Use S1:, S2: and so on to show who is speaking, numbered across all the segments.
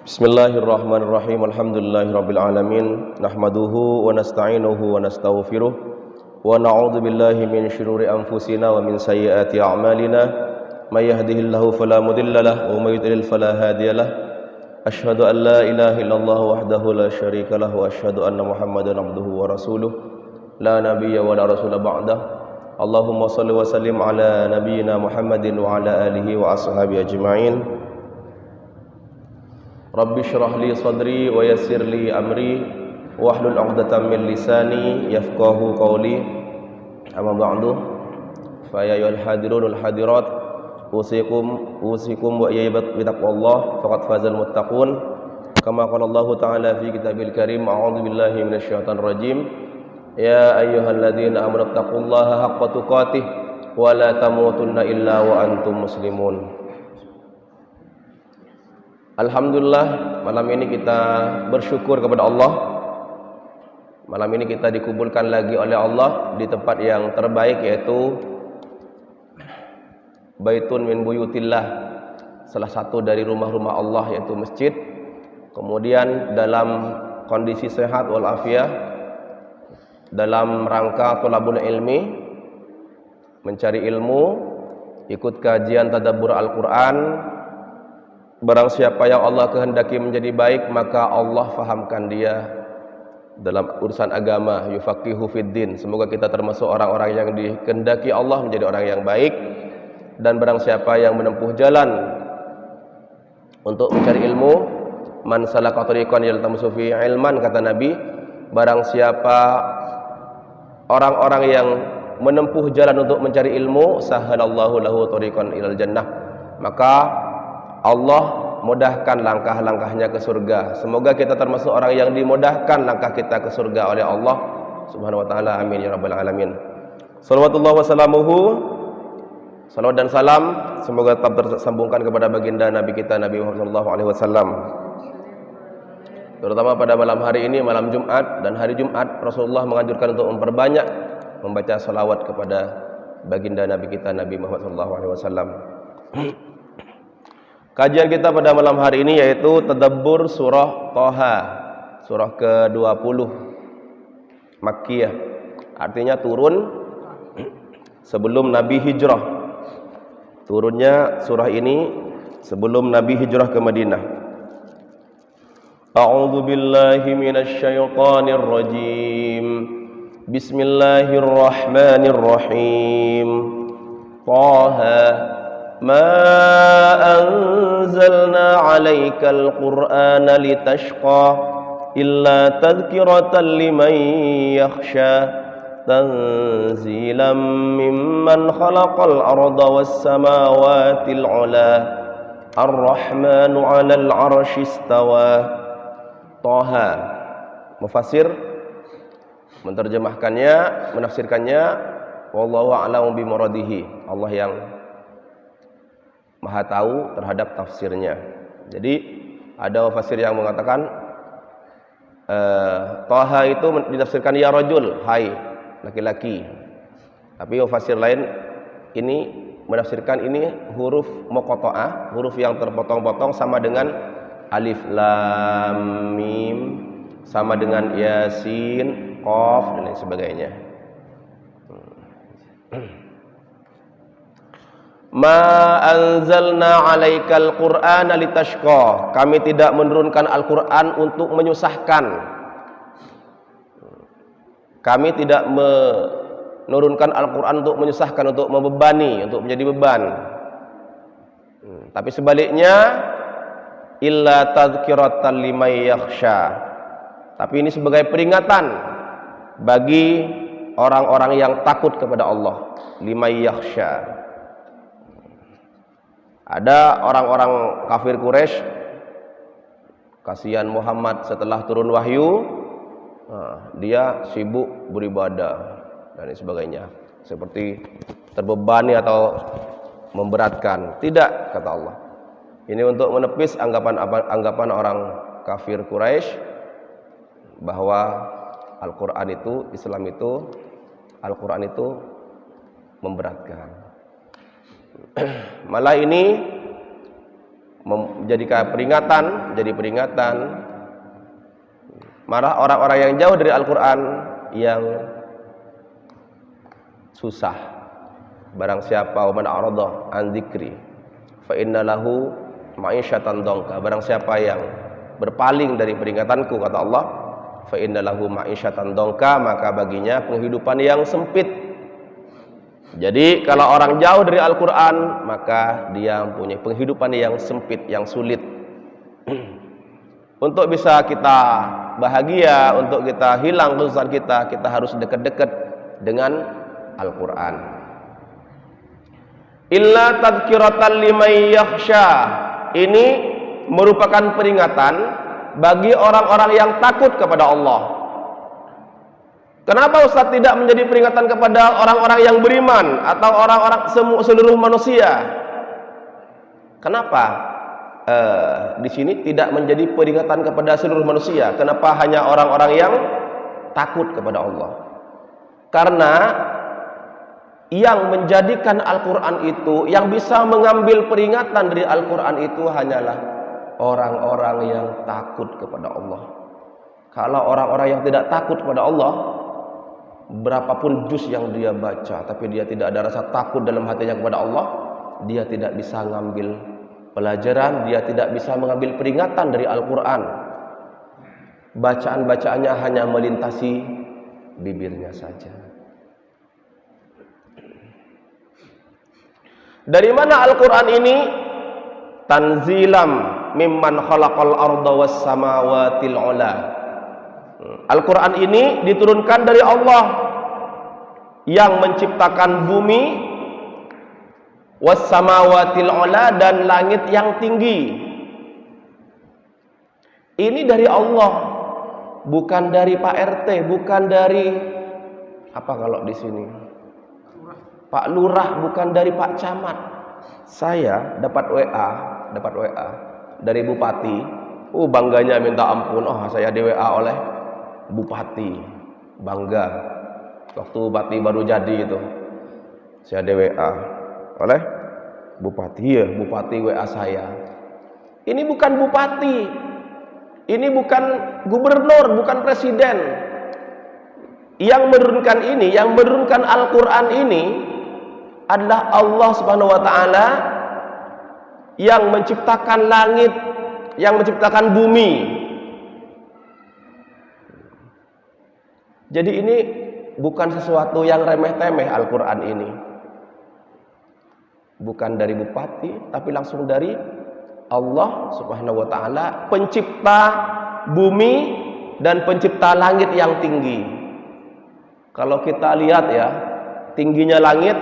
S1: Bismillahirrahmanirrahim. Alhamdulillahirabbil alamin. Nahmaduhu wa nasta'inuhu wa nastaghfiruh wa na'udzu billahi min syururi anfusina wa min sayyiati a'malina. May yahdihillahu fala mudilla lahu wa may yudlil fala hadiyalah. Asyhadu an la ilaha illallah wahdahu la syarika lahu wa asyhadu anna Muhammadan abduhu wa rasuluh. La nabiyya wa la rasula ba'dah. Allahumma shalli wa sallim ala nabiyyina Muhammadin wa ala alihi wa ashabihi ajma'in. Rabbi syrah li sadri wa yassir li amri wahlul 'uqdatam min lisani yafqahu qawli. Amma ba'du, fa ya ayyuhal hadirun wal hadirat, usikum wa iyyakum bi taqwallah faqad fazal muttaqun. Kama qala Allah ta'ala fi kitabil karim, a'udzu billahi minasyaitonir rajim. Ya ayyuhalladzina amanu taqullaha haqqa tuqatih wa la tamutunna illa wa antum muslimun. Alhamdulillah, malam ini kita bersyukur kepada Allah. Malam ini kita dikumpulkan lagi oleh Allah di tempat yang terbaik, yaitu Baitun min buyutillah, salah satu dari rumah-rumah Allah, yaitu masjid. Kemudian dalam kondisi sehat walafiat, dalam rangka thalabul ilmi, mencari ilmu, ikut kajian tadabbur Al-Quran. Barang siapa yang Allah kehendaki menjadi baik, maka Allah fahamkan dia dalam urusan agama, yufaqihu fiddin. Semoga kita termasuk orang-orang yang dikehendaki Allah menjadi orang yang baik. Dan barang siapa yang menempuh jalan untuk mencari ilmu, man salaka tariqan yaltamisu fi ilman, kata Nabi, barang siapa orang-orang yang menempuh jalan untuk mencari ilmu, sahalallahu lahu tariqan ilal jannah, maka Allah mudahkan langkah-langkahnya ke surga. Semoga kita termasuk orang yang dimudahkan langkah kita ke surga oleh Allah Subhanahu wa taala. Amin ya rabbal alamin. Shalawatullah wa salamuhu, salawat dan salam semoga tetap tersambungkan kepada baginda Nabi kita Nabi Muhammad sallallahu alaihi wasallam. Terutama pada malam hari ini, malam Jumat, dan hari Jumat Rasulullah menganjurkan untuk memperbanyak membaca salawat kepada baginda Nabi kita Nabi Muhammad sallallahu alaihi wasallam. Kajian kita pada malam hari ini yaitu tadabbur surah Thaha, surah ke-20 Makkiyah. Artinya turun sebelum Nabi hijrah. Turunnya surah ini sebelum Nabi hijrah ke Madinah. A'udzu billahi minasy syaithanir rajim. Bismillahirrahmanirrahim. Thaha ما أنزلنا عليك القرآن لتشقى إلا تذكرة لمن يخشى تنزيلا ممن خلق الأرض والسماوات العلى الرحمن على العرش استوى. Thaha, mufassir menerjemahkannya, menafsirkannya, wallahu a'lamu bimuradihi, Allah yang Maha tahu terhadap tafsirnya. Jadi ada mufassir yang mengatakan Thaha itu ditafsirkan ya rajul, hai laki-laki. Tapi mufassir lain ini menafsirkan ini huruf muqatta'ah, huruf yang terpotong-potong, sama dengan alif lam mim, sama dengan yasin, qaf, dan lain sebagainya. Ma anzalna 'alaikal qur'ana litashqa. Kami tidak menurunkan Al-Qur'an untuk menyusahkan. Kami tidak menurunkan Al-Qur'an untuk menyusahkan, untuk membebani, untuk menjadi beban. Tapi sebaliknya, illa tadhkiratan liman yakhsha. Tapi ini sebagai peringatan bagi orang-orang yang takut kepada Allah. Liman yakhsha. Ada orang-orang kafir Quraisy, kasihan Muhammad setelah turun wahyu, dia sibuk beribadah dan sebagainya, seperti terbebani atau memberatkan. Tidak, kata Allah. Ini untuk menepis anggapan orang kafir Quraisy bahwa Al-Quran itu, Islam itu, Al-Quran itu memberatkan. Malah ini menjadikan peringatan, jadi peringatan. Malah orang-orang yang jauh dari Al-Quran yang susah. Barang siapa man a'rada an dzikri fa inna lahu ma'isyatan dongka. Barang siapa yang berpaling dari peringatanku, kata Allah, fa inna lahu ma'isyatan dongka, maka baginya penghidupan yang sempit. Jadi kalau orang jauh dari Al-Quran, maka dia mempunyai penghidupan yang sempit, yang sulit. Untuk bisa kita bahagia, untuk kita hilang kesusahan kita harus dekat-dekat dengan Al-Quran. Illa tadhkiratan liman yakhsha. Ini merupakan peringatan bagi orang-orang yang takut kepada Allah. Kenapa Ustaz tidak menjadi peringatan kepada orang-orang yang beriman atau orang-orang seluruh manusia? Kenapa di sini tidak menjadi peringatan kepada seluruh manusia? Kenapa hanya orang-orang yang takut kepada Allah? Karena yang menjadikan Al-Quran itu, yang bisa mengambil peringatan dari Al-Quran itu hanyalah orang-orang yang takut kepada Allah. Kalau orang-orang yang tidak takut kepada Allah, berapapun juz yang dia baca, tapi dia tidak ada rasa takut dalam hatinya kepada Allah, dia tidak bisa mengambil pelajaran, dia tidak bisa mengambil peringatan dari Al-Quran. Bacaan-bacaannya hanya melintasi bibirnya saja. Dari mana Al-Quran ini? Tanzilam mimman khalaqal arda was samawatil ula. Al-Quran ini diturunkan dari Allah yang menciptakan bumi, was samawatil ula, dan langit yang tinggi. Ini dari Allah, bukan dari Pak RT, bukan dari apa kalau di sini Pak Lurah, bukan dari Pak Camat. Saya dapat WA dari Bupati. Bangganya minta ampun. Saya di WA oleh Bupati. Bangga. Waktu Bupati baru jadi itu, saya di WA oleh Bupati. Ya, Bupati WA saya. Ini bukan Bupati. Ini bukan gubernur, bukan presiden. Yang menurunkan ini, yang menurunkan Al-Quran ini adalah Allah Subhanahu wa taala yang menciptakan langit, yang menciptakan bumi. Jadi ini bukan sesuatu yang remeh-temeh. Al-Quran ini bukan dari bupati, tapi langsung dari Allah Subhanahu wa taala, pencipta bumi dan pencipta langit yang tinggi. Kalau kita lihat ya, tingginya langit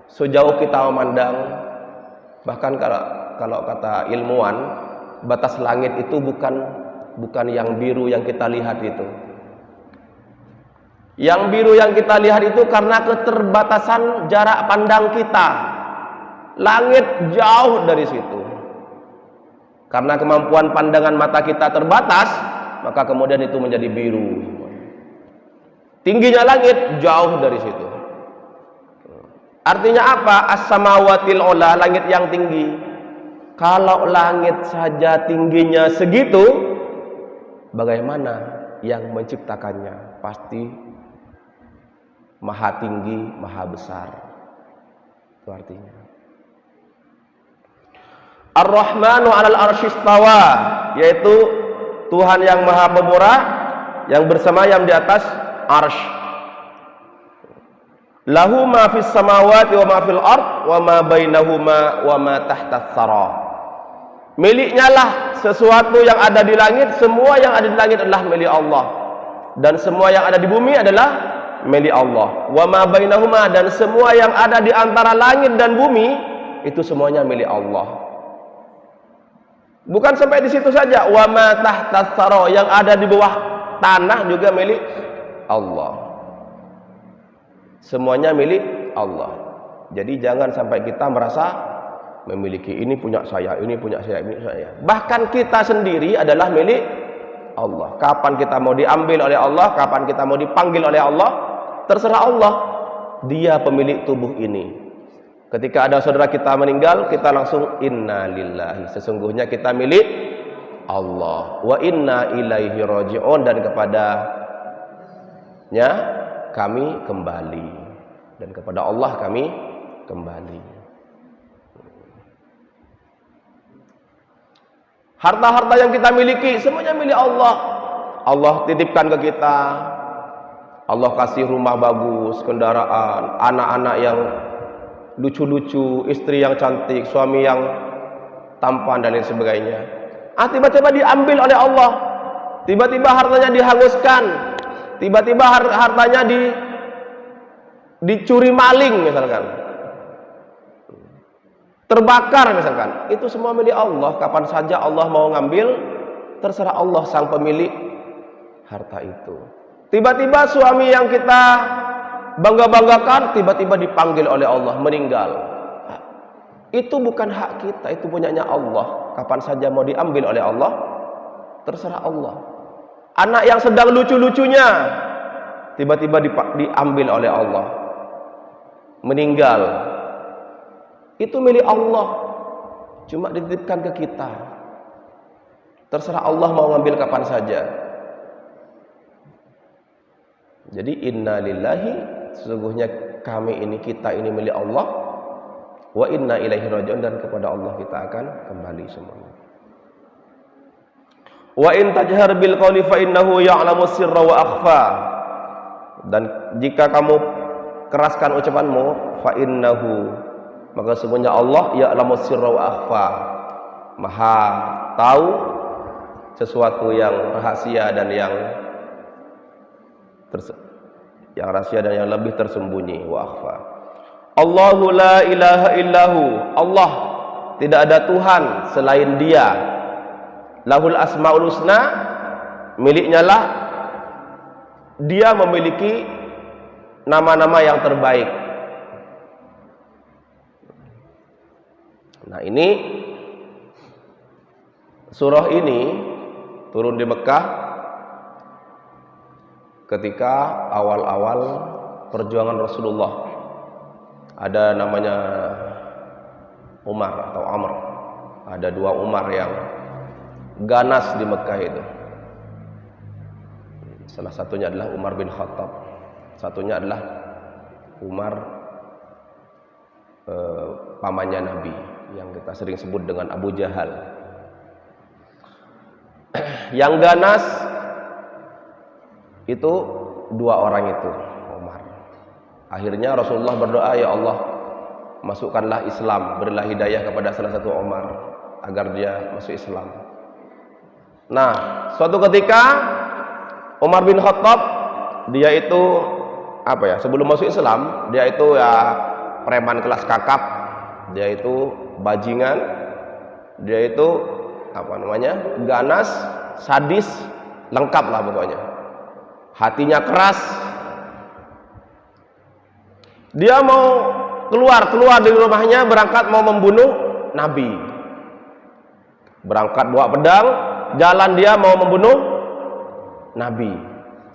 S1: sejauh kita memandang, bahkan kalau kata ilmuwan, batas langit itu bukan yang biru yang kita lihat itu. Yang biru yang kita lihat itu karena keterbatasan jarak pandang kita. Langit jauh dari situ. Karena kemampuan pandangan mata kita terbatas, maka kemudian itu menjadi biru. Tingginya langit jauh dari situ. Artinya apa? As-samawatil ula, langit yang tinggi. Kalau langit saja tingginya segitu, bagaimana yang menciptakannya? Pasti maha tinggi, maha besar. Itu artinya. Ar-Rahmanu 'alal arsy istawa, yaitu Tuhan yang maha pemurah, yang bersemayam di atas arsy. Lahu ma fis samawati wa ma fil ard wa ma bainahuma wa ma tahtas sara. Miliknya lah sesuatu yang ada di langit, semua yang ada di langit adalah milik Allah, dan semua yang ada di bumi adalah milik Allah. Wa ma bainahuma, dan semua yang ada di antara langit dan bumi itu semuanya milik Allah. Bukan sampai di situ saja, wa ma tahtas sara, yang ada di bawah tanah juga milik Allah. Semuanya milik Allah. Jadi jangan sampai kita merasa memiliki ini punya saya, ini punya saya, ini saya. Bahkan kita sendiri adalah milik Allah. Kapan kita mau diambil oleh Allah, kapan kita mau dipanggil oleh Allah, terserah Allah. Dia pemilik tubuh ini. Ketika ada saudara kita meninggal, kita langsung inna lillahi, sesungguhnya kita milik Allah, wa inna ilaihi raji'un, dan kepadanya kami kembali, dan kepada Allah kami kembali. Harta-harta yang kita miliki semuanya milik Allah. Allah titipkan ke kita. Allah kasih rumah bagus, kendaraan, anak-anak yang lucu-lucu, istri yang cantik, suami yang tampan dan lain sebagainya. Tiba-tiba diambil oleh Allah. Tiba-tiba hartanya dihanguskan. Tiba-tiba hartanya dicuri maling misalkan. Terbakar misalkan. Itu semua milik Allah. Kapan saja Allah mau ngambil, terserah Allah sang pemilik harta itu. Tiba-tiba suami yang kita bangga-banggakan tiba-tiba dipanggil oleh Allah, meninggal. Itu bukan hak kita, itu punyanya Allah. Kapan saja mau diambil oleh Allah, terserah Allah. Anak yang sedang lucu-lucunya tiba-tiba diambil oleh Allah, meninggal. Itu milik Allah, cuma dititipkan ke kita. Terserah Allah mau ngambil kapan saja. Jadi inna lillahi, sesungguhnya kami ini, kita ini milik Allah, wa inna ilaihi raji'un, dan kepada Allah kita akan kembali semuanya. Wa in tajhar bil qawli fa innahu ya'lamu sirra wa akhfa. Dan jika kamu keraskan ucapanmu, fa innahu, maka sebenarnya Allah ya'lamu sirra wa akhfa, maha tahu sesuatu yang rahasia dan yang rahasia dan yang lebih tersembunyi. Wa akhfa. Allahu la ilaha illahu, Allah tidak ada Tuhan selain Dia. Lahul asmaul husna, miliknya lah, Dia memiliki nama-nama yang terbaik. Nah, ini surah ini turun di Mekah ketika awal-awal perjuangan Rasulullah. Ada namanya Umar atau Amr. Ada dua Umar yang ganas di Mekah itu. Salah satunya adalah Umar bin Khattab. Satunya adalah Umar pamannya Nabi, yang kita sering sebut dengan Abu Jahal. Yang ganas itu dua orang itu, Umar. Akhirnya Rasulullah berdoa, ya Allah, masukkanlah Islam, berilah hidayah kepada salah satu Umar agar dia masuk Islam. Nah, suatu ketika Umar bin Khattab, dia itu sebelum masuk Islam, dia itu ya preman kelas kakap, dia itu bajingan, dia itu ganas, sadis, lengkap lah pokoknya. Hatinya keras. Dia mau keluar dari rumahnya, berangkat mau membunuh Nabi. Berangkat bawa pedang, jalan dia mau membunuh Nabi.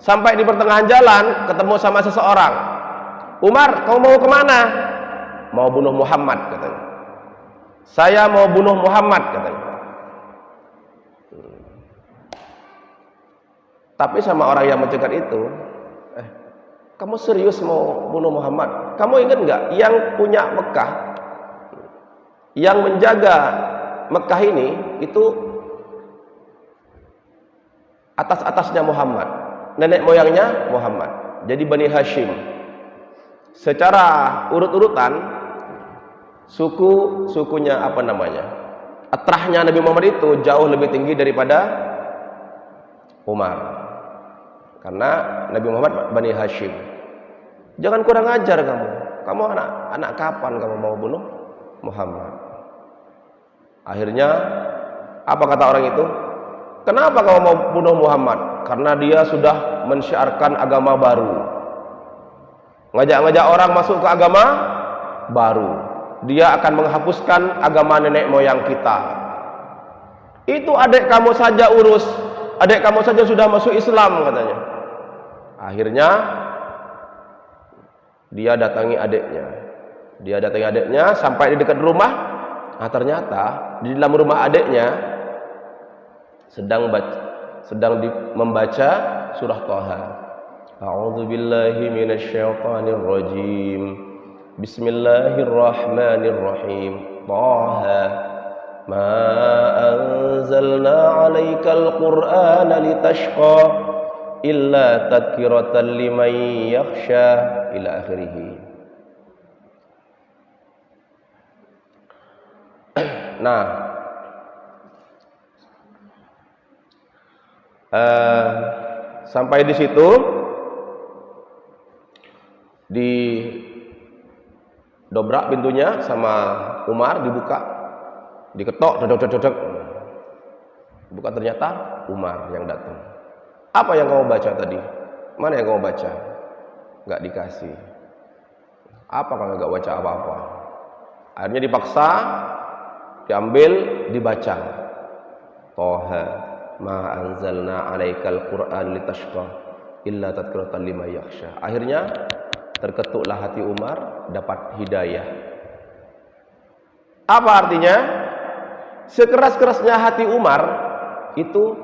S1: Sampai di pertengahan jalan ketemu sama seseorang. Umar, kau mau kemana? Mau bunuh Muhammad, katanya. Saya mau bunuh Muhammad, katanya. Tapi sama orang yang mencegat itu, kamu serius mau bunuh Muhammad? Kamu ingat nggak yang punya Mekah, yang menjaga Mekah ini itu atas-atasnya Muhammad, nenek moyangnya Muhammad. Jadi Bani Hashim. Secara urut-urutan sukunya atrahnya Nabi Muhammad itu jauh lebih tinggi daripada Umar. Karena Nabi Muhammad Bani Hashim. Jangan kurang ajar kamu. Kamu anak kapan kamu mau bunuh Muhammad? Akhirnya apa kata orang itu? Kenapa kamu mau bunuh Muhammad? Karena dia sudah mensyiarkan agama baru. Ngajak-ngajak orang masuk ke agama baru. Dia akan menghapuskan agama nenek moyang kita. Itu adik kamu saja urus. Adik kamu saja sudah masuk Islam, katanya. Akhirnya dia datangi adiknya. Dia datangi adiknya sampai di dekat rumah. Nah, ternyata di dalam rumah adiknya sedang membaca surah Thaha. A'udzu billahi minasyaitonir rajim. Bismillahirrahmanirrahim. Thaha ma anzalna 'alaikal qur'ana litashqa illa tadhkiratan liman yakhsha ila akhirih. Nah, sampai di situ dobrak pintunya sama Umar, dibuka, diketok, dodok. Buka, ternyata Umar yang datang. Apa yang kamu baca tadi? Mana yang kamu baca? Enggak dikasih. Apa kamu enggak baca apa-apa? Akhirnya dipaksa, diambil, dibaca. Thaha ma anzalna 'alaikal qur'an litashqa illa tadhkiratan liman yakhsha. Akhirnya terketuklah hati Umar, dapat hidayah. Apa artinya? Sekeras-kerasnya hati Umar itu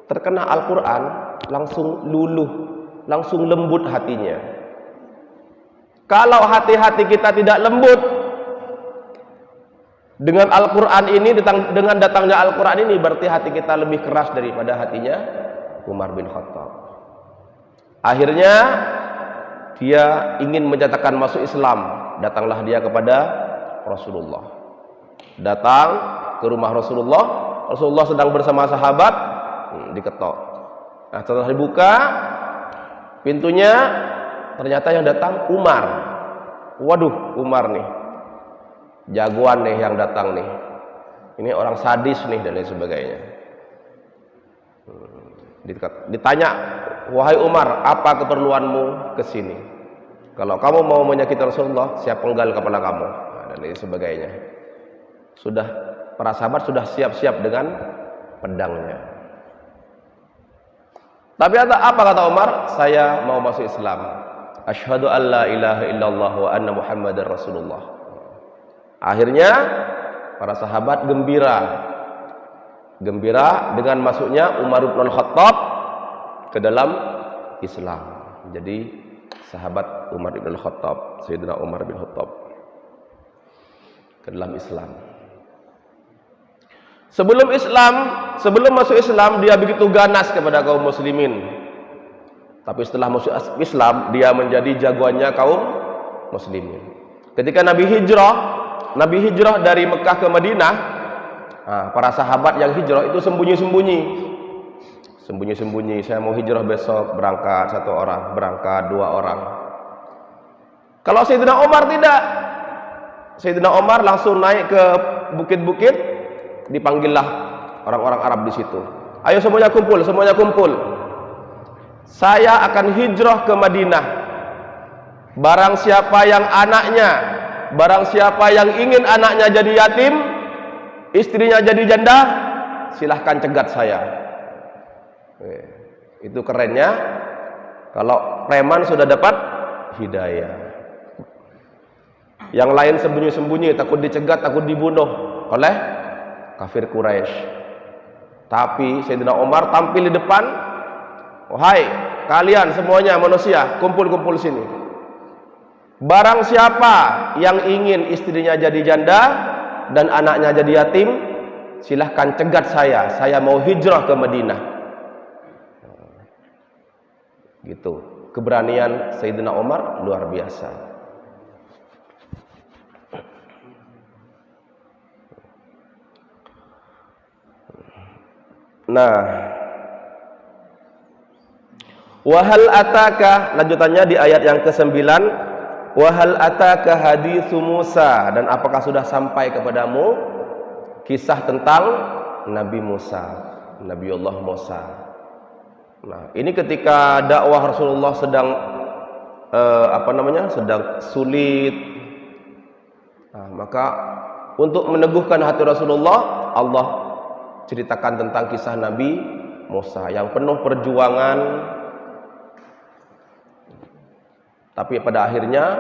S1: terkena Al-Qur'an, langsung luluh, langsung lembut hatinya. Kalau hati-hati kita tidak lembut dengan Al-Quran ini, dengan datangnya Al-Quran ini, berarti hati kita lebih keras daripada hatinya Umar bin Khattab. Akhirnya dia ingin menyatakan masuk Islam. Datanglah dia kepada Rasulullah. Datang ke rumah Rasulullah. Rasulullah sedang bersama sahabat, diketok. Nah, setelah dibuka pintunya, ternyata yang datang Umar. Waduh, Umar nih, jagoan nih yang datang nih. Ini orang sadis nih dan lain sebagainya. Ditanya, wahai Umar, apa keperluanmu ke sini? Kalau kamu mau menyakiti Rasulullah, siap penggal kepala kamu, dan lain sebagainya. Para sahabat sudah siap-siap dengan pedangnya. Tapi apa kata Umar? Saya mau masuk Islam. Asyhadu an la ilaha illallah wa anna Muhammadar Rasulullah. Akhirnya para sahabat gembira dengan masuknya Umar bin Khattab ke dalam Islam. Jadi sahabat Umar bin Khattab, Sayyidina Umar bin Khattab ke dalam Islam. Sebelum masuk Islam, dia begitu ganas kepada kaum muslimin. Tapi setelah masuk Islam, dia menjadi jagoannya kaum muslimin. Ketika Nabi hijrah dari Mekah ke Madinah, para sahabat yang hijrah itu sembunyi-sembunyi. Saya mau hijrah besok, berangkat 1 orang, berangkat 2 orang. Kalau Sayyidina Umar tidak. Sayyidina Umar langsung naik ke bukit-bukit, dipanggillah orang-orang Arab di situ. Ayo semuanya kumpul. Saya akan hijrah ke Madinah. Barang siapa yang ingin anaknya jadi yatim, istrinya jadi janda, silahkan cegat saya. Itu kerennya kalau preman sudah dapat hidayah. Yang lain sembunyi-sembunyi, takut dicegat, takut dibunuh oleh kafir Quraisy. Tapi Sayyidina Umar tampil di depan, wahai kalian semuanya manusia, kumpul sini. Barang siapa yang ingin istrinya jadi janda dan anaknya jadi yatim, silahkan cegat saya mau hijrah ke Madinah. Gitu. Keberanian Sayyidina Umar luar biasa. Nah, wahal ataka, lanjutannya di ayat yang ke-9, wahal ataka haditsu Musa, dan apakah sudah sampai kepadamu kisah tentang Nabi Musa, Nabiullah Musa. Nah, ini ketika dakwah Rasulullah sedang sedang sulit. Nah, maka untuk meneguhkan hati Rasulullah, Allah ceritakan tentang kisah Nabi Musa yang penuh perjuangan. Tapi pada akhirnya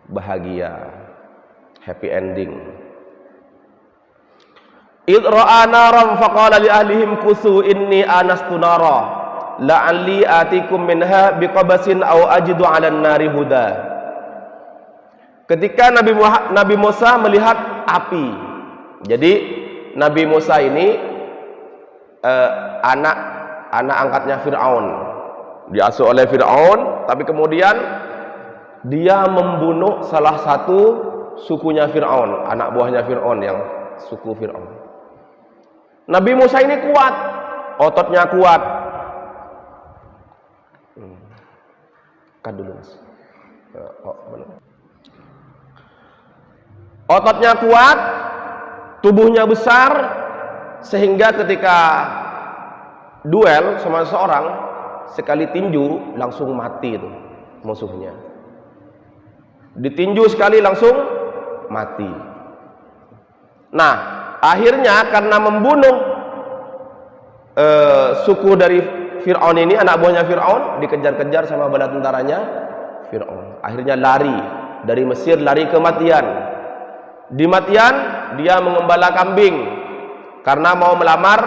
S1: bahagia, happy ending. Idh ra'a naran faqala li ahlihim kusu inni anastu nara la'alli atikum minha biqabasin aw ajidu 'alan nari huda. Ketika Nabi Musa melihat api. Jadi Nabi Musa ini anak angkatnya Fir'aun. Diasuh oleh Fir'aun, tapi kemudian dia membunuh salah satu sukunya Fir'aun, anak buahnya Fir'aun yang suku Fir'aun. Nabi Musa ini kuat, ototnya kuat. Cut dulu mas. Ototnya kuat, tubuhnya besar, sehingga ketika duel sama seseorang, sekali tinju langsung mati itu musuhnya. Ditinju sekali langsung mati. Nah, akhirnya karena membunuh suku dari Fir'aun ini, anak buahnya Fir'aun, dikejar-kejar sama bala tentaranya Fir'aun. Akhirnya lari dari Mesir, lari ke Madian. Di Madian dia mengembala kambing karena mau melamar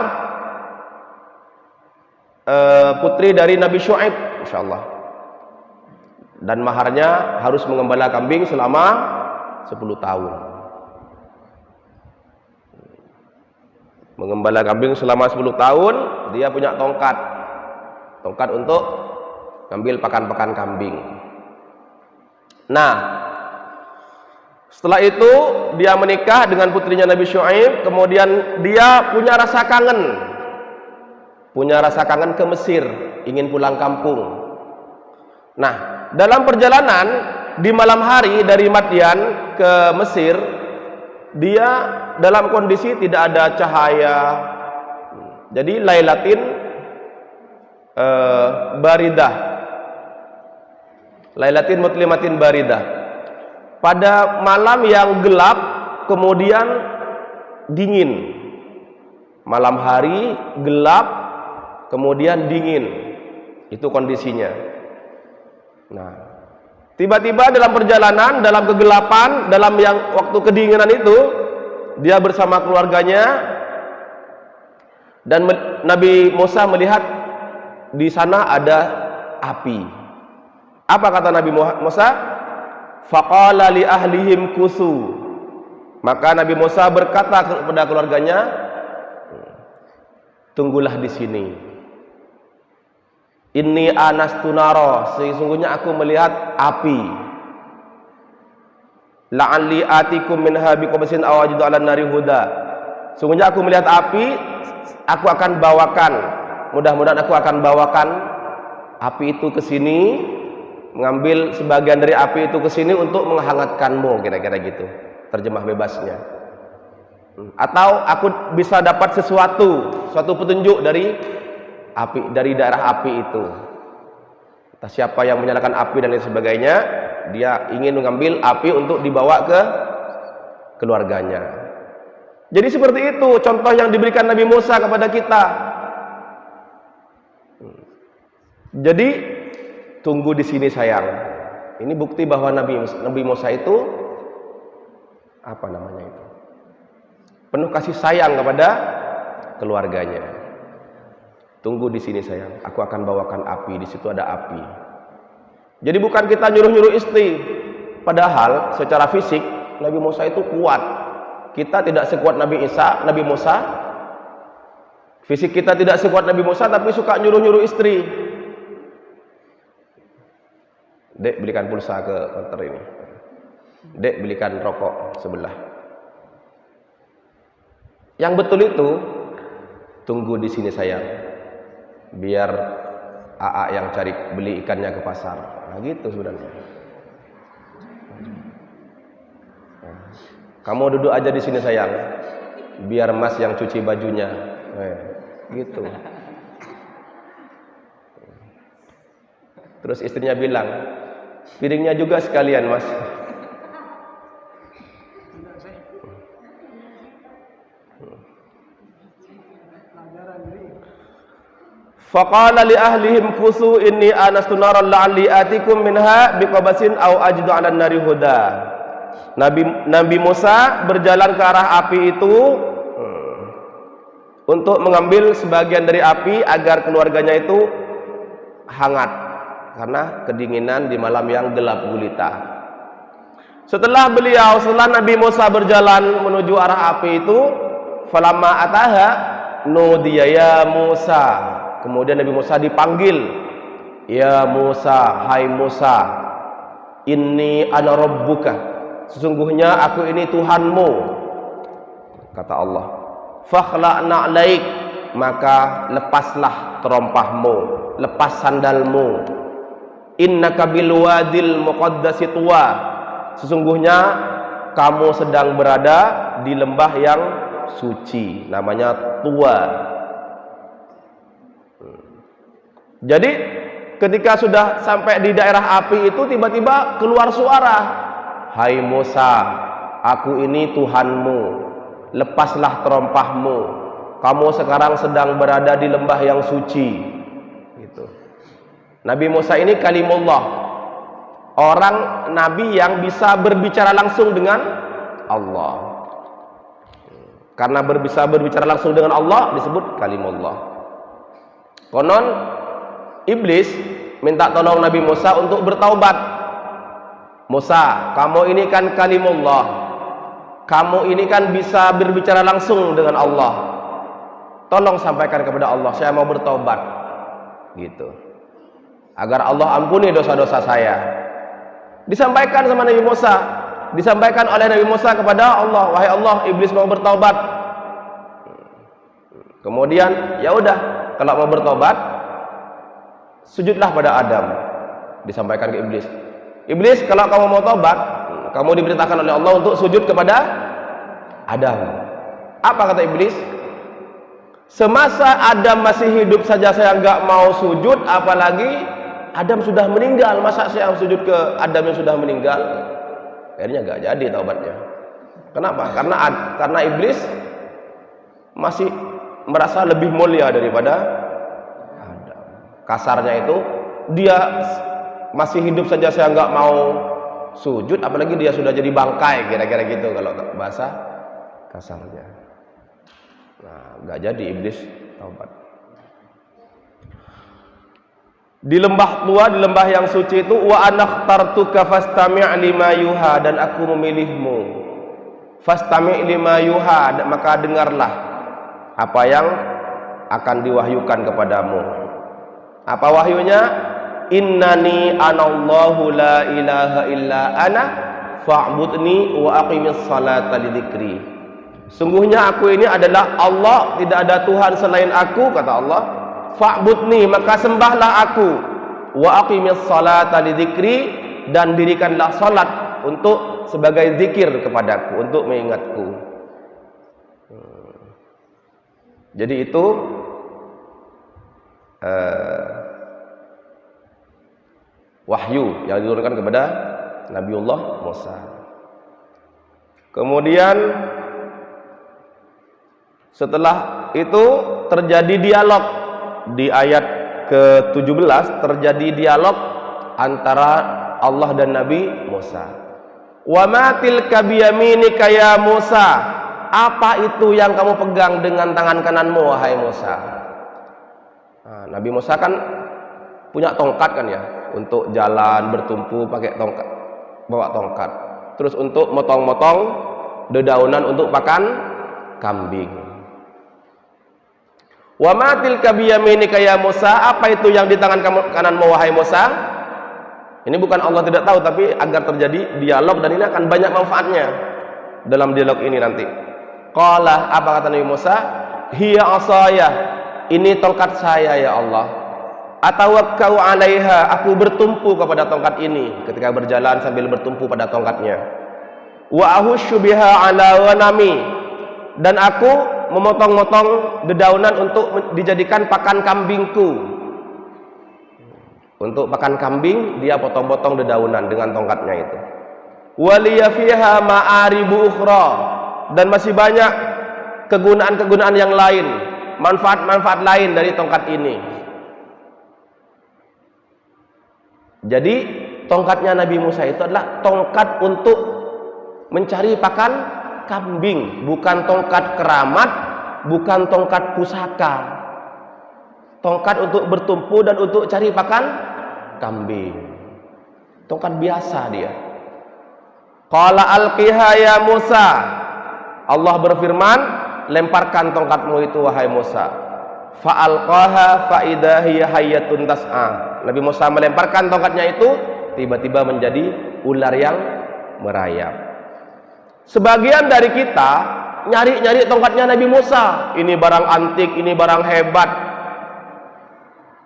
S1: putri dari Nabi Syuaib, insyaallah. Dan maharnya harus mengembala kambing selama 10 tahun. Mengembala kambing selama 10 tahun, dia punya tongkat untuk ngambil pakan-pakan kambing. Nah, setelah itu dia menikah dengan putrinya Nabi Syuaib, kemudian dia punya rasa kangen ke Mesir, ingin pulang kampung. Nah, dalam perjalanan di malam hari dari Madian ke Mesir, dia dalam kondisi tidak ada cahaya. Jadi lailatin baridah, lailatin mutlimatin baridah, pada malam yang gelap kemudian dingin. Malam hari gelap kemudian dingin, itu kondisinya. Nah, tiba-tiba dalam perjalanan, dalam kegelapan, dalam yang waktu kedinginan itu, dia bersama keluarganya, dan Nabi Musa melihat di sana ada api. Apa kata Nabi Musa? Faqala li ahlihim kusu. Maka Nabi Musa berkata kepada keluarganya, tunggulah di sini. Inni anastu nara, sesungguhnya aku melihat api. La'alli atikum minha biqabasin aw ajidu 'alan nari huda. Sesungguhnya aku melihat api, aku akan bawakan, mudah-mudahan aku akan bawakan api itu ke sini, mengambil sebagian dari api itu ke sini untuk menghangatkanmu, kira-kira gitu terjemah bebasnya. Atau aku bisa dapat suatu petunjuk dari api, dari daerah api itu. Entah siapa yang menyalakan api dan lain sebagainya, dia ingin mengambil api untuk dibawa ke keluarganya. Jadi seperti itu contoh yang diberikan Nabi Musa kepada kita. Jadi tunggu di sini sayang. Ini bukti bahwa Nabi Musa itu apa namanya itu? Penuh kasih sayang kepada keluarganya. Tunggu di sini sayang, aku akan bawakan api, di situ ada api. Jadi bukan kita nyuruh-nyuruh istri, padahal secara fisik Nabi Musa itu kuat. Kita tidak sekuat Nabi Musa. Fisik kita tidak sekuat Nabi Musa, tapi suka nyuruh-nyuruh istri. Dek, belikan pulsa ke konter ini. Dek, belikan rokok sebelah. Yang betul itu, tunggu di sini sayang. Biar AA yang cari beli ikannya ke pasar. Nah gitu sebenarnya. Kamu duduk aja di sini sayang. Biar Mas yang cuci bajunya. Gitu. Terus istrinya bilang, piringnya juga sekalian Mas. Faqala li ahlihim kusu inni anastu naran la'alli atikum minha biqabasin aw ajidu 'alan nari huda. Nabi Musa berjalan ke arah api itu untuk mengambil sebagian dari api agar keluarganya itu hangat karena kedinginan di malam yang gelap gulita. Setelah Nabi Musa berjalan menuju arah api itu, falamma ataha nudiya ya Musa. Kemudian Nabi Musa dipanggil, ya Musa, hai Musa, inni ana rabbuka, sesungguhnya aku ini Tuhanmu, kata Allah. Fakhla'na 'alaik, maka lepaslah terompahmu, lepas sandalmu. Innaka bil wadil muqaddasi tuwa, sesungguhnya kamu sedang berada di lembah yang suci, namanya Tuwa. Jadi ketika sudah sampai di daerah api itu, tiba-tiba keluar suara, hai Musa, aku ini Tuhanmu, lepaslah terompahmu, kamu sekarang sedang berada di lembah yang suci. Gitu. Nabi Musa ini kalimullah, orang nabi yang bisa berbicara langsung dengan Allah. Karena bisa berbicara langsung dengan Allah disebut kalimullah. Konon iblis minta tolong Nabi Musa untuk bertaubat. Musa, kamu ini kan kalimullah, kamu ini kan bisa berbicara langsung dengan Allah, tolong sampaikan kepada Allah, saya mau bertaubat, gitu, agar Allah ampuni dosa-dosa saya. Disampaikan sama Nabi Musa, disampaikan oleh Nabi Musa kepada Allah, wahai Allah, iblis mau bertaubat. Kemudian ya udah, kalau mau bertobat sujudlah pada Adam. Disampaikan ke iblis, iblis, kalau kamu mau tobat, kamu diberitakan oleh Allah untuk sujud kepada Adam. Apa kata iblis? Semasa Adam masih hidup saja saya nggak mau sujud, apalagi Adam sudah meninggal, masa saya sujud ke Adam yang sudah meninggal? Akhirnya nggak jadi taubatnya. Kenapa? Karena iblis masih merasa lebih mulia daripada Adam. Kasarnya itu, dia masih hidup saja saya nggak mau sujud, apalagi dia sudah jadi bangkai, kira-kira gitu kalau bahasa kasarnya. Nah, nggak jadi iblis taubat. Di lembah Tua, di lembah yang suci itu, wa anakhtartuka fastami' lima yuha, dan aku memilihmu. Fastami' lima yuha, maka dengarlah apa yang akan diwahyukan kepadamu. Apa wahyunya? Innani anallahu la ilaha illa ana fa'budni wa aqimis salata lidzikri. Sungguhnya aku ini adalah Allah, tidak ada Tuhan selain aku, kata Allah. Fa'budni, maka sembahlah aku, wa aqimis salata lidzikri, dan dirikanlah salat untuk sebagai zikir kepadaku, untuk mengingatku. Jadi itu wahyu yang diturunkan kepada Nabiullah Musa. Kemudian setelah itu terjadi dialog di ayat ke-17, terjadi dialog antara Allah dan Nabi Musa. Wa ma tilka biyaminika ya Musa, apa itu yang kamu pegang dengan tangan kananmu wahai Musa? Nah, Nabi Musa kan punya tongkat kan ya, untuk jalan bertumpu pakai tongkat, bawa tongkat. Terus untuk motong-motong dedaunan untuk pakan kambing. Wa ma tilka biyaminika ya Musa, apa itu yang di tangan kananmu wahai Musa? Ini bukan Allah tidak tahu, tapi agar terjadi dialog, dan ini akan banyak manfaatnya dalam dialog ini nanti. Qala, apa kata Nabi Musa? Hiya asaya, ini tongkat saya ya Allah. Atawakkau 'alaiha, aku bertumpu kepada tongkat ini ketika berjalan sambil bertumpu pada tongkatnya. Wa ahusyu biha 'ala ghanami, dan aku memotong-motong dedaunan untuk dijadikan pakan kambingku. Untuk pakan kambing dia potong-potong dedaunan dengan tongkatnya itu. Waliya fiha ma'aribu ukhra, dan masih banyak kegunaan-kegunaan yang lain, manfaat-manfaat lain dari tongkat ini. Jadi tongkatnya Nabi Musa itu adalah tongkat untuk mencari pakan kambing, bukan tongkat keramat, bukan tongkat pusaka. Tongkat untuk bertumpu dan untuk cari pakan kambing. Tongkat biasa dia. Qala alqiha ya Musa. Allah berfirman, lemparkan tongkatmu itu wahai Musa. Fa'alqaha fa'idha hiya hayyatun tas'a. Nabi Musa melemparkan tongkatnya itu, tiba-tiba menjadi ular yang merayap. Sebagian dari kita nyari-nyari tongkatnya Nabi Musa. Ini barang antik, ini barang hebat.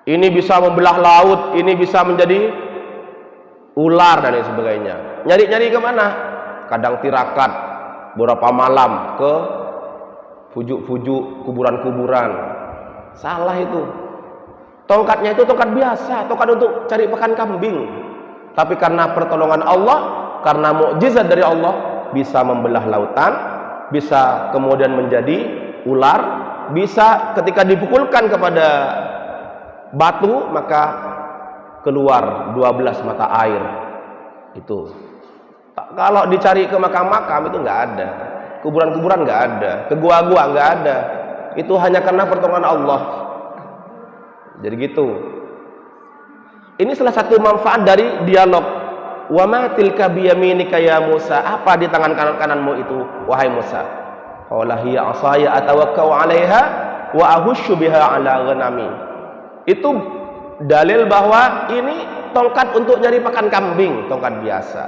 S1: Ini bisa membelah laut, ini bisa menjadi ular dan lain sebagainya. Nyari-nyari kemana? Kadang tirakat beberapa malam ke fujuk-fujuk kuburan-kuburan. Salah itu. Tongkatnya itu tongkat biasa, tongkat untuk cari pakan kambing. Tapi karena pertolongan Allah, karena mukjizat dari Allah, bisa membelah lautan, bisa kemudian menjadi ular, bisa ketika dipukulkan kepada batu maka keluar 12 mata air. Itu kalau dicari ke makam-makam itu nggak ada, kuburan-kuburan nggak ada, ke gua-gua nggak ada. Itu hanya karena pertolongan Allah. Jadi gitu. Ini salah satu manfaat dari dialog. Wa ma tilka biyaminika ya Musa. Apa di tangan kananmu itu wahai Musa? Qala hiya 'asaya atawakkau 'alaiha wa ahussu biha 'ala ghanami. Itu dalil bahwa ini tongkat untuk nyari pakan kambing, tongkat biasa,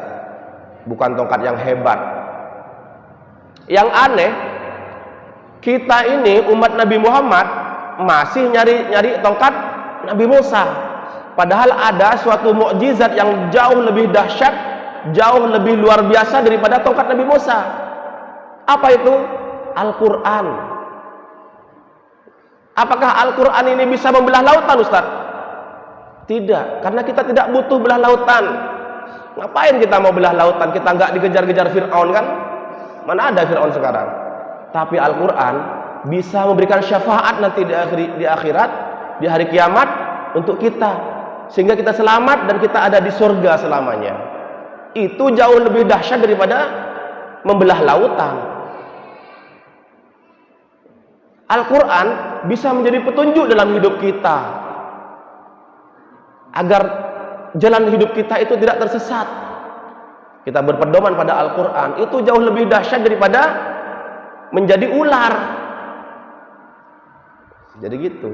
S1: bukan tongkat yang hebat. Yang aneh, kita ini umat Nabi Muhammad masih nyari-nyari tongkat Nabi Musa, padahal ada suatu mukjizat yang jauh lebih dahsyat, jauh lebih luar biasa daripada tongkat Nabi Musa. Apa itu? Al-Quran. Apakah Al-Quran ini bisa membelah lautan, Ustaz? Tidak, karena kita tidak butuh belah lautan. Ngapain kita mau belah lautan? Kita nggak dikejar-kejar Fir'aun kan? Mana ada Fir'aun sekarang? Tapi Al-Quran bisa memberikan syafaat nanti di akhirat, di hari kiamat untuk kita, sehingga kita selamat dan kita ada di surga selamanya. Itu jauh lebih dahsyat daripada membelah lautan. Al-Quran bisa menjadi petunjuk dalam hidup kita agar jalan hidup kita itu tidak tersesat. Kita berpedoman pada Al-Quran, itu jauh lebih dahsyat daripada menjadi ular. Jadi gitu.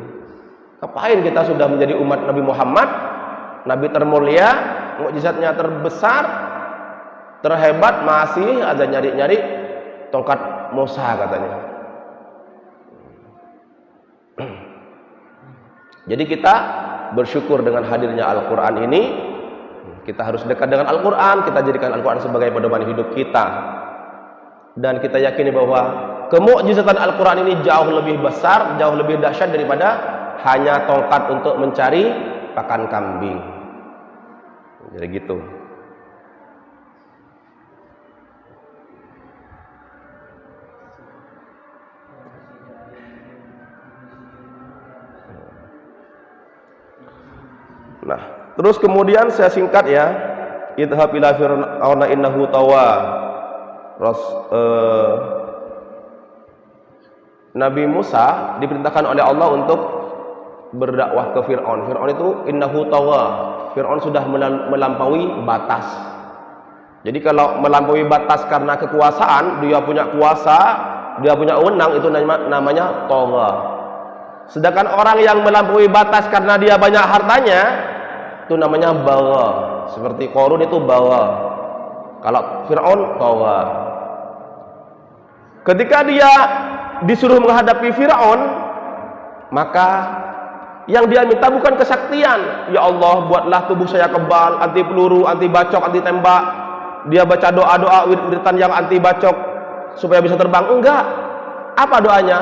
S1: Ngapain kita sudah menjadi umat Nabi Muhammad, Nabi termulia, mukjizatnya terbesar, terhebat, masih ada nyari-nyari tongkat Musa katanya. Jadi kita bersyukur dengan hadirnya Al-Quran ini. Kita harus dekat dengan Al-Quran, kita jadikan Al-Quran sebagai pedoman hidup kita. Dan kita yakini bahwa kemukjizatan Al-Quran ini jauh lebih besar, jauh lebih dahsyat daripada hanya tongkat untuk mencari pakan kambing. Jadi gitu. Nah, terus kemudian saya singkat ya. Idhab ila fir'auna innahu tawa. Nabi Musa diperintahkan oleh Allah untuk berdakwah ke Fir'aun. Fir'aun itu innahu tawa. Fir'aun sudah melampaui batas. Jadi kalau melampaui batas karena kekuasaan, dia punya kuasa, dia punya wewenang, itu namanya tawa. Sedangkan orang yang melampaui batas karena dia banyak hartanya, itu namanya bawa. Seperti Qarun itu bawa. Kalau Fir'aun tawa. Ketika dia disuruh menghadapi Fir'aun, maka yang dia minta bukan kesaktian. Ya Allah, buatlah tubuh saya kebal, anti peluru, anti bacok, anti tembak. Dia baca doa-doa wiritan yang anti bacok supaya bisa terbang. Enggak. Apa doanya?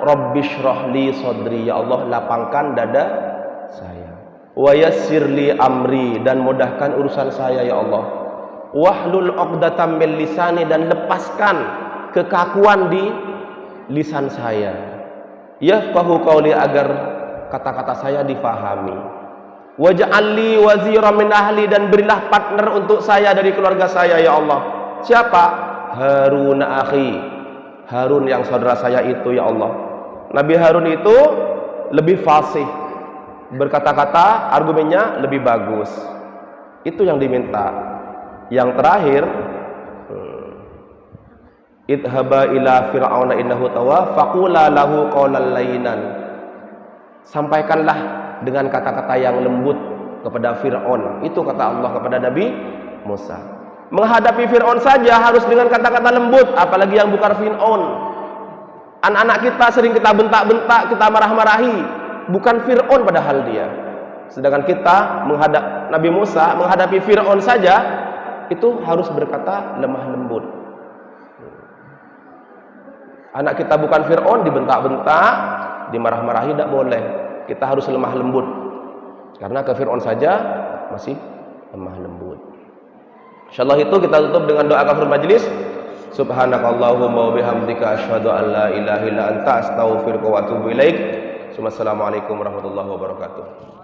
S1: Rabbishrahli sadri, ya Allah lapangkan dada saya. Wa yassirli amri, dan mudahkan urusan saya ya Allah. Wahlul 'uqdatam min lisani, dan lepaskan kekakuan di lisan saya. Yafqahu qauli, agar kata-kata saya difahami. Waj'al li waziran min ahli, dan berilah partner untuk saya dari keluarga saya ya Allah. Siapa? Harun akhi. Harun yang saudara saya itu ya Allah. Nabi Harun itu lebih fasih, berkata-kata, argumennya lebih bagus. Itu yang diminta. Yang terakhir, idhaba ila fir'auna innahu tagha faqula lahu qawlan layyinan. Sampaikanlah dengan kata-kata yang lembut kepada Fir'aun. Itu kata Allah kepada Nabi Musa. Menghadapi Fir'aun saja harus dengan kata-kata lembut, apalagi yang bukan Fir'aun. Anak-anak kita sering kita bentak-bentak, kita marah-marahi, bukan Fir'aun padahal dia. Sedangkan kita menghadap Nabi Musa, menghadapi Fir'aun saja itu harus berkata lemah lembut. Anak kita bukan Fir'aun, dibentak-bentak, dimarah-marahi tidak boleh. Kita harus lemah lembut. Karena ke Fir'aun saja masih lemah lembut. Insyaallah itu kita tutup dengan doa kafir majlis. Subhanakallahumma wa bihamdika asyhadu an la ilaha illa anta astaghfiruka wa atubu ilaik. Assalamualaikum warahmatullahi wabarakatuh.